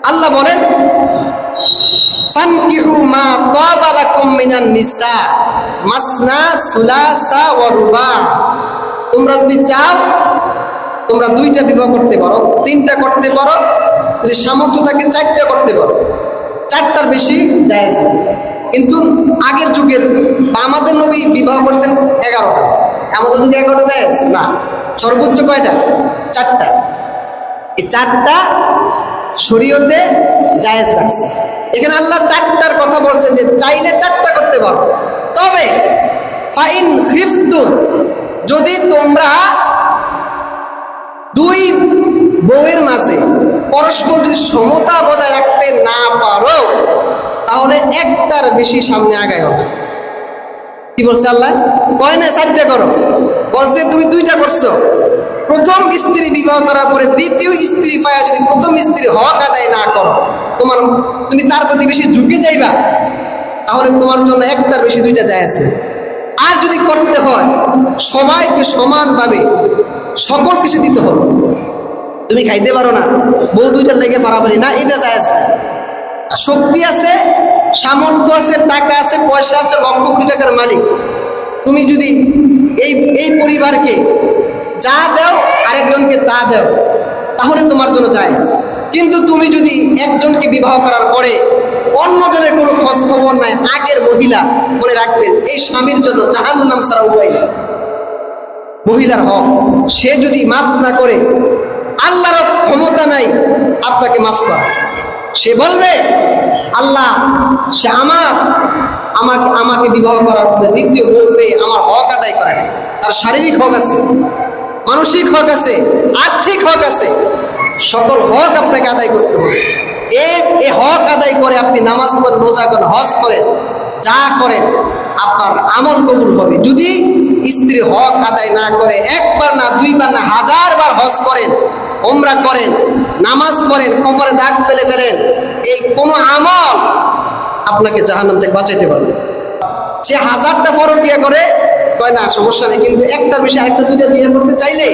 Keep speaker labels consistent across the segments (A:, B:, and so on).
A: আল্লাহ বলেন ফানকিহু মা তাবা লাকুম মিনান নিসা মাসনা সুলাসা ওয়া রুবা। তোমরা যদি চাও তোমরা দুইটা বিবাহ করতে পারো, তিনটা করতে পারো, যদি সামর্থ্য থাকে চারটা করতে পারো। চারটার বেশি জায়েজ না। কিন্তু আগের যুগের বা আমাদের নবী বিবাহ করছেন 11টা, আমাদের যুগে 11টা জায়েজ না, সর্বোচ্চ কয়টা? চারটা। এই চারটা শরীয়তে জায়েজ রাখছে। এখানে আল্লাহ চারটার কথা বলছেন যে চাইলে চারটা করতে পারো। তবে ফাইন খিফতুম, যদি তোমরা দুই বউয়ের মাঝে পরস্পর যদি সমতা বজায় রাখতে না পারো তাহলে একটার বেশি সামনে আগায় হবে। কি বলছে আল্লাহ? কয় না চারটা করো, বলছে তুমি দুইটা করছো। প্রথম স্ত্রী বিবাহ করার পরে দ্বিতীয় স্ত্রী পায়া যদি প্রথম স্ত্রীর হক আদায় না করো, তুমি তার প্রতি বেশি ঝুঁকে যাইবা, তাহলে তোমার জন্য একটার বেশি দুইটা জায়েজ না। আর যদি করতে হয় সবাইকে সমানভাবে সকল কিছু দিতে হবে। তুমি খাইতে পারো না, বউ দুইটার লেগে পারাপারি না, এটা জায়েজ না। শক্তি আছে, সামর্থ্য আছে, টাকা আছে, পয়সা আছে, লক্ষ কোটি টাকার মালিক, তুমি যদি এই পরিবারকে যা দাও আরেকজনকে তা দাও, তাহলে তোমার জন্য জায়েজ। কিন্তু তুমি যদি একজনকে বিবাহ করার পরে অন্যজনের কোনো খোঁজ খবর নাই, আগের মহিলা, মনে রাখবেন এই স্বামীর জন্য জাহান্নাম ছাড়া উপায় নেই। মহিলার হক সে যদি মাফ না করে, আল্লাহর ক্ষমতা নাই আপনাকে মাফ করা। সে বলবে আল্লাহ সে আমাকে বিবাহ করার পরে দ্বিতীয় বলবে আমার হক আদায় করে না। তার শারীরিক হক আছে, মানসিক হক আছে, আর্থিক হক আছে, সকল হক আপনাকে আদায় করতে হবে। এই হক আদায় করে আপনি নামাজ পড়েন, রোজা করেন, হজ করেন, যা করেন আপনার আমল কবুল হবে। যদি স্ত্রীর হক আদায় না করে, একবার না, দুইবার না, 1000 বার হজ করেন, ওমরা করেন, নামাজ পড়েন, কবরে দাগ ফেলে ফেলেন, এই কোনো আমল আপনাকে জাহান্নাম থেকে বাঁচাইতে পারবে। সে 1000টা পরকিয়া করে, কয় না সমস্যা নেই, কিন্তু একটার বেশি আরেকটা দুইটা বিয়ে করতে চাইলে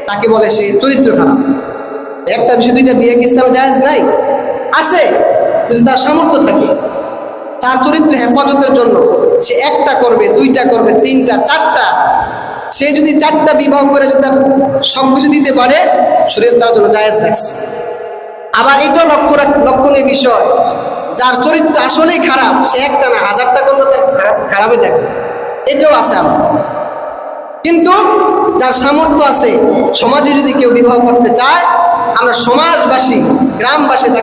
A: তাকে বলে সে চরিত্র খারাপ। একটা বেশি দুইটা বিয়ে কি ইসলামে জায়েজ নাই? আছে, যদি তার সামর্থ্য থাকে, তার চরিত্র হেফাজতের জন্য সে একটা করবে, দুইটা করবে, তিনটা, চারটা। সে যদি চারটা বিবাহ করে যদি তার সব কিছু দিতে পারে, শরীয়ত তার জন্য জায়েজ রাখছে। আবার এটাও লক্ষণীয় বিষয়, যার চরিত্র আসলেই খারাপ, সে একটা না 1000টা করলে তার খারাপই থাকবে, এটাও আছে আমার। কিন্তু যার সামর্থ্য আছে, সমাজে যদি কেউ বিবাহ করতে চায়, আমরা সমাজবাসী, গ্রামবাসী